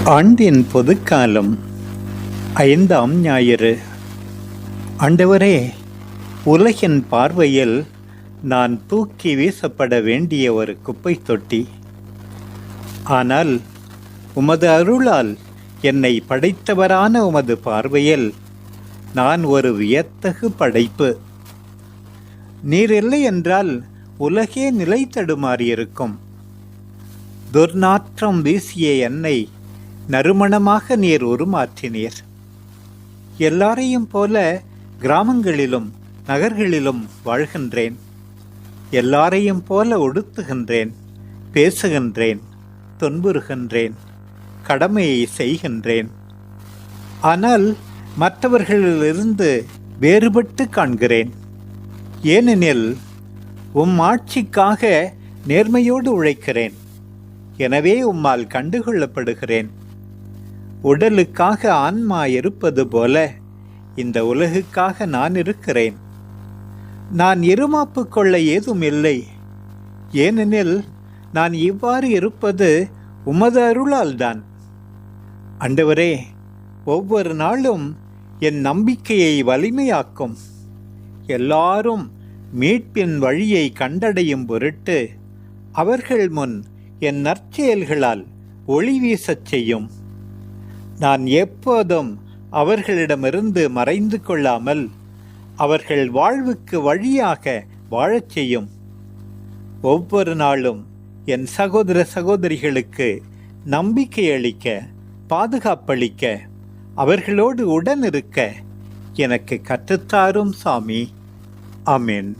ஆண்டின் பொதுக்காலம் 5ஆம் ஞாயிறு. ஆண்டவரே, உலகின் பார்வையில் நான் தூக்கி வீசப்பட வேண்டிய ஒரு குப்பை தொட்டி. ஆனால் உமது அருளால் என்னை படைத்தவரான உமது பார்வையில் நான் ஒரு வியத்தகு படைப்பு. நீர் இல்லை என்றால் உலகே நிலை தடுமாறியிருக்கும். துர்நாற்றம் வீசிய என்னை நறுமணமாக நீர் உருமாற்றினீர். எல்லாரையும் போல கிராமங்களிலும் நகர்களிலும் வாழ்கின்றேன். எல்லாரையும் போல உடுத்துகின்றேன், பேசுகின்றேன், துன்புறுகின்றேன், கடமையை செய்கின்றேன். ஆனால் மற்றவர்களிலிருந்து வேறுபட்டு காண்கிறேன். ஏனெனில் ஆட்சிக்காக நேர்மையோடு உழைக்கிறேன். எனவே உம்மால் கண்டுகொள்ளப்படுகிறேன். உடலுக்காக ஆன்மா இருப்பது போல இந்த உலகுக்காக நான் இருக்கிறேன். நான் இருமாப்பு கொள்ள ஏதும் இல்லை. ஏனெனில் நான் இவ்வாறு இருப்பது உமது அருளால்தான். ஆண்டவரே, ஒவ்வொரு நாளும் என் நம்பிக்கையை வலிமையாக்கும். எல்லாரும் மீட்பின் வழியை கண்டடையும் பொருட்டு அவர்கள் முன் என் நற்செயல்களால் ஒளி வீசச் செய்யும். நான் எப்போதும் அவர்களிடமிருந்து மறைந்து கொள்ளாமல் அவர்கள் வாழ்வுக்கு வழியாக வாழச் செய்யும். ஒவ்வொரு நாளும் என் சகோதர சகோதரிகளுக்கு நம்பிக்கை அளிக்க, பாதுகாப்பளிக்க, அவர்களோடு உடன் இருக்க எனக்கு கற்றுத்தாரும் சாமி. ஆமென்.